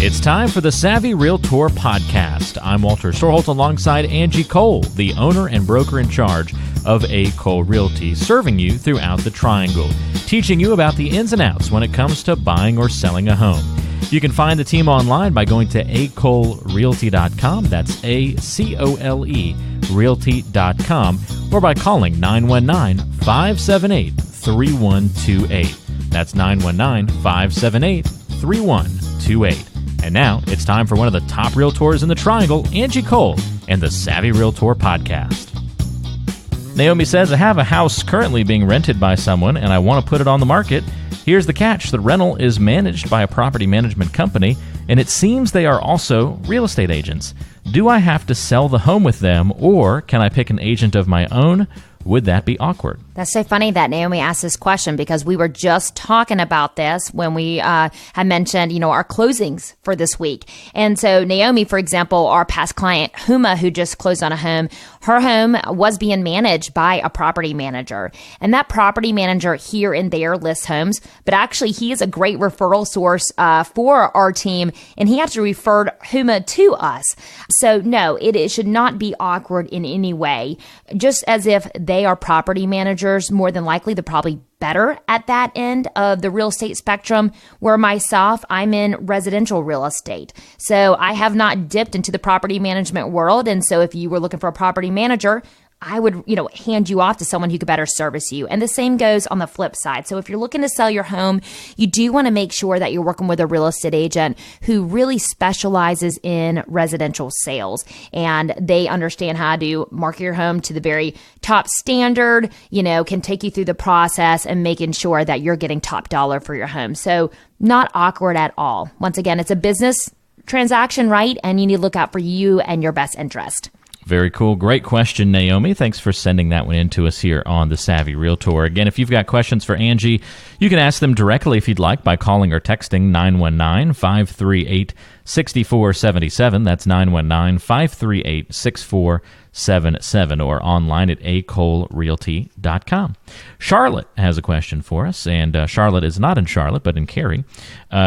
It's time for the Savvy Realtor Podcast. I'm Walter Storholt alongside Angie Cole, the owner and broker in charge of A. Cole Realty, serving you throughout the Triangle, teaching you about the ins and outs when it comes to buying or selling a home. You can find the team online by going to acolerealty.com. That's A-C-O-L-E realty.com, or by calling 919-578-3128. That's 919-578-3128. And now it's time for one of the top realtors in the Triangle, Angie Cole, and the Savvy Realtor Podcast. Naomi says, I have a house currently being rented by someone and I want to put it on the market. Here's the catch. The rental is managed by a property management company, and it seems they are also real estate agents. Do I have to sell the home with them, or can I pick an agent of my own? Would that be awkward? That's so funny that Naomi asked this question, because we were just talking about this when we had mentioned, our closings for this week. And so Naomi, for example, our past client, Huma, who just closed on a home, her home was being managed by a property manager. And that property manager here and there lists homes, but actually he is a great referral source for our team, and he actually referred Huma to us. So no, it should not be awkward in any way. Just as if they are property managers, more than likely they're probably better at that end of the real estate spectrum, where myself, I'm in residential real estate. So I have not dipped into the property management world. And so if you were looking for a property manager, I would, hand you off to someone who could better service you. And the same goes on the flip side. So if you're looking to sell your home, you do want to make sure that you're working with a real estate agent who really specializes in residential sales, and they understand how to market your home to the very top standard, can take you through the process and making sure that you're getting top dollar for your home. So not awkward at all. Once again, it's a business transaction, right? And you need to look out for you and your best interest. Very cool. Great question, Naomi. Thanks for sending that one in to us here on the Savvy Realtor. Again, if you've got questions for Angie, you can ask them directly if you'd like by calling or texting 919-538-6477. That's 919-538-6477, or online at acolerealty.com. Charlotte has a question for us, and Charlotte is not in Charlotte, but in Cary.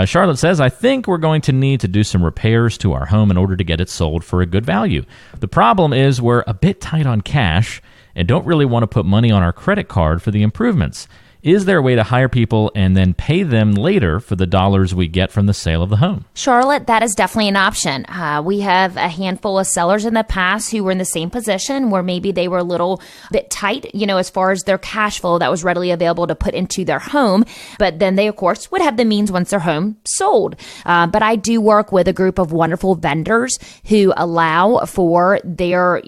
Charlotte says, I think we're going to need to do some repairs to our home in order to get it sold for a good value. The problem is we're a bit tight on cash and don't really want to put money on our credit card for the improvements. Is there a way to hire people and then pay them later for the dollars we get from the sale of the home? Charlotte, that is definitely an option. We have a handful of sellers in the past who were in the same position where maybe they were a little bit tight, as far as their cash flow that was readily available to put into their home. But then they, of course, would have the means once their home sold. But I do work with a group of wonderful vendors who allow for their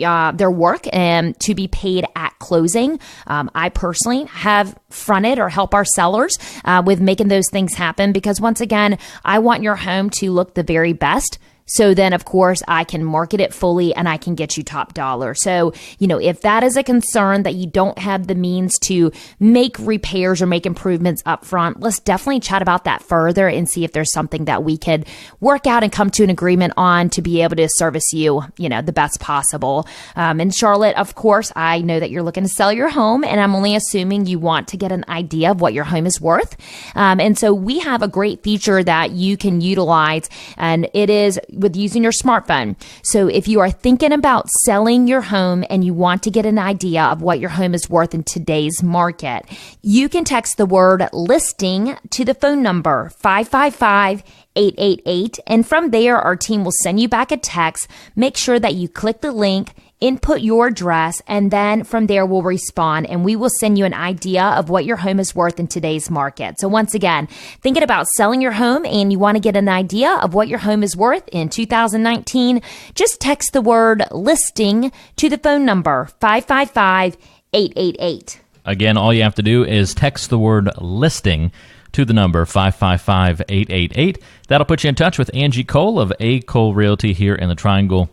work to be paid at closing. I personally have fronted or help our sellers with making those things happen, because once again, I want your home to look the very best. So then, of course, I can market it fully and I can get you top dollar. So, if that is a concern that you don't have the means to make repairs or make improvements up front, let's definitely chat about that further and see if there's something that we could work out and come to an agreement on to be able to service you, the best possible. And Charlotte, of course, I know that you're looking to sell your home, and I'm only assuming you want to get an idea of what your home is worth. And so we have a great feature that you can utilize, and it is with using your smartphone. So if you are thinking about selling your home and you want to get an idea of what your home is worth in today's market, you can text the word listing to the phone number 555-888. And from there, our team will send you back a text. Make sure that you click the link, input your address, and then from there we'll respond and we will send you an idea of what your home is worth in today's market. So once again, thinking about selling your home and you want to get an idea of what your home is worth in 2019, just text the word listing to the phone number 555-888. Again, all you have to do is text the word listing to the number 555-888. That'll put you in touch with Angie Cole of A. Cole Realty here in the Triangle,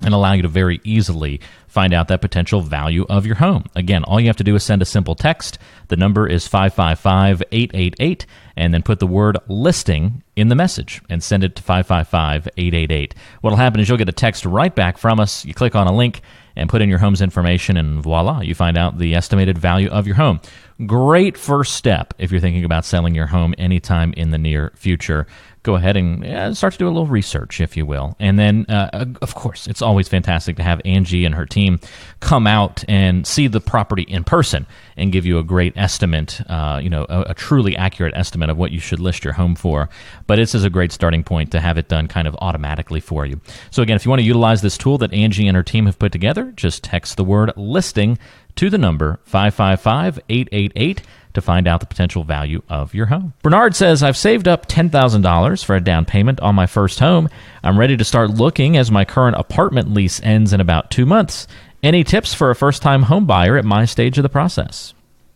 and allow you to very easily find out that potential value of your home. Again, all you have to do is send a simple text. The number is 555-888, and then put the word listing in the message and send it to 555-888. What'll happen is you'll get a text right back from us. You click on a link and put in your home's information, and voila, you find out the estimated value of your home. Great first step if you're thinking about selling your home anytime in the near future. Go ahead and start to do a little research, if you will. And then, of course, it's always fantastic to have Angie and her team come out and see the property in person and give you a great estimate, a truly accurate estimate of what you should list your home for. But this is a great starting point to have it done kind of automatically for you. So again, if you want to utilize this tool that Angie and her team have put together, just text the word listing to the number 555-888 to find out the potential value of your home. Bernard says, I've saved up $10,000 for a down payment on my first home. I'm ready to start looking as my current apartment lease ends in about 2 months. Any tips for a first-time home buyer at my stage of the process?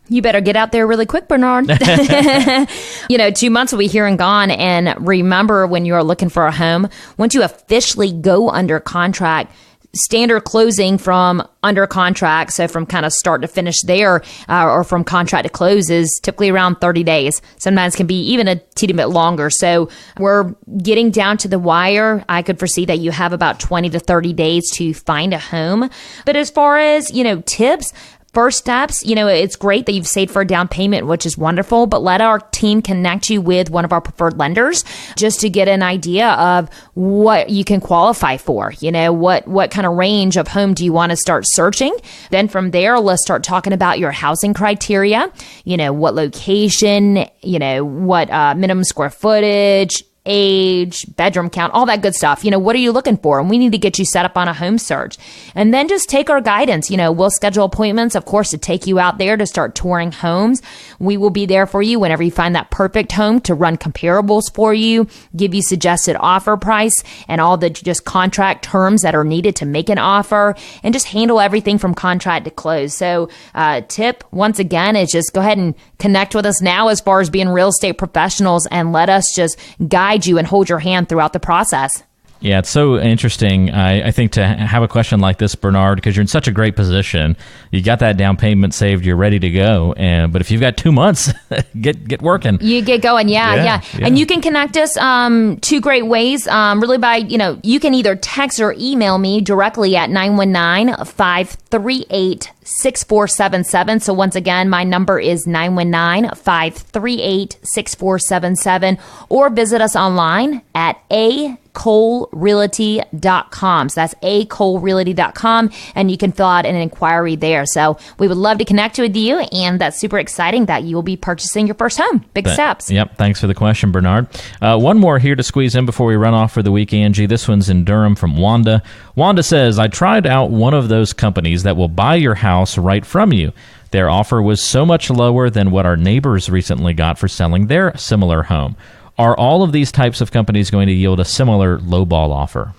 You better get out there really quick, Bernard. 2 months will be here and gone. And remember, when you are looking for a home, once you officially go under contract, standard closing from under contract, so from kind of start to finish there, or from contract to close, is typically around 30 days. Sometimes can be even a teeny bit longer. So we're getting down to the wire. I could foresee that you have about 20 to 30 days to find a home. But as far as, tips, first steps, it's great that you've saved for a down payment, which is wonderful, but let our team connect you with one of our preferred lenders just to get an idea of what you can qualify for. What kind of range of home do you want to start searching? Then from there, let's start talking about your housing criteria, what location, what minimum square footage, age, bedroom count, all that good stuff. What are you looking for? And we need to get you set up on a home search. And then just take our guidance. We'll schedule appointments, of course, to take you out there to start touring homes. We will be there for you whenever you find that perfect home to run comparables for you, give you suggested offer price and all the just contract terms that are needed to make an offer, and just handle everything from contract to close. So tip, once again, is just go ahead and connect with us now as far as being real estate professionals, and let us just guide you and hold your hand throughout the process. Yeah, it's so interesting, I think, to have a question like this, Bernard, because you're in such a great position. You got that down payment saved, you're ready to go. But if you've got 2 months, get working. You get going, yeah. And you can connect us two great ways, really by, you can either text or email me directly at 919-538-6477. So once again, my number is 919-538-6477, or visit us online at acolerealty.com. So that's acolerealty.com, and you can fill out an inquiry there. So we would love to connect with you, and that's super exciting that you will be purchasing your first home. Big steps. Yep. Thanks for the question, Bernard. One more here to squeeze in before we run off for the week, Angie. This one's in Durham from Wanda. Wanda says, I tried out one of those companies that will buy your house right from you. Their offer was so much lower than what our neighbors recently got for selling their similar home. Are all of these types of companies going to yield a similar lowball offer?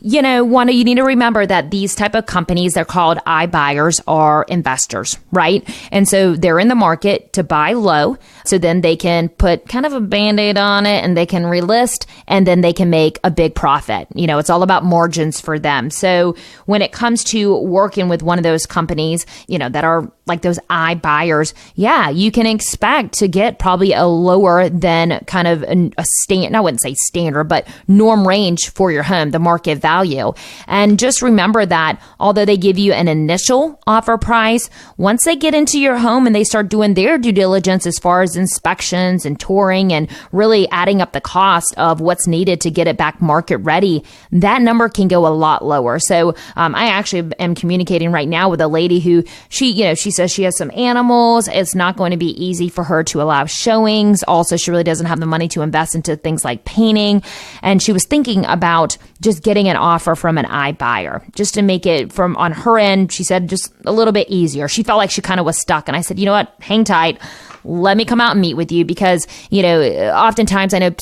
Wanda, you need to remember that these type of companies, they're called iBuyers, are investors, right? And so they're in the market to buy low. So then they can put kind of a Band-Aid on it, and they can relist, and then they can make a big profit. It's all about margins for them. So when it comes to working with one of those companies, that are like those iBuyers, you can expect to get probably a lower than kind of a I wouldn't say standard, but norm range for your home, the market value. And just remember that although they give you an initial offer price, once they get into your home and they start doing their due diligence as far as inspections and touring and really adding up the cost of what's needed to get it back market ready, that number can go a lot lower. So I actually am communicating right now with a lady who she says she has some animals. It's not going to be easy for her to allow showings. Also, she really doesn't have the money to invest into things like painting. And she was thinking about just getting an offer from an iBuyer just to make it from on her end, she said, just a little bit easier. She felt like she kind of was stuck. And I said, you know what, hang tight. Let me come out and meet with you, because, oftentimes I know,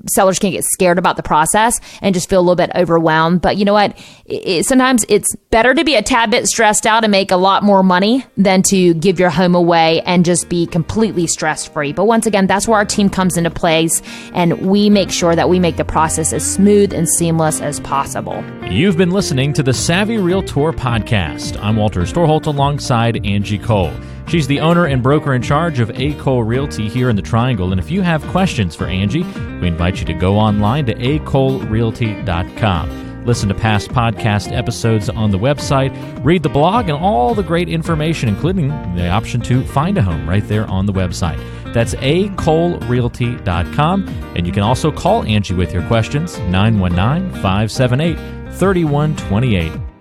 sellers can get scared about the process and just feel a little bit overwhelmed. But you know what? Sometimes it's better to be a tad bit stressed out and make a lot more money than to give your home away and just be completely stress-free. But once again, that's where our team comes into place, and we make sure that we make the process as smooth and seamless as possible. You've been listening to the Savvy Realtor podcast. I'm Walter Storholt alongside Angie Cole. She's the owner and broker in charge of A. Cole Realty here in the Triangle. And if you have questions for Angie, we invite you to go online to acolerealty.com. Listen to past podcast episodes on the website, read the blog, and all the great information, including the option to find a home right there on the website. That's acolerealty.com. And you can also call Angie with your questions, 919-578-3128.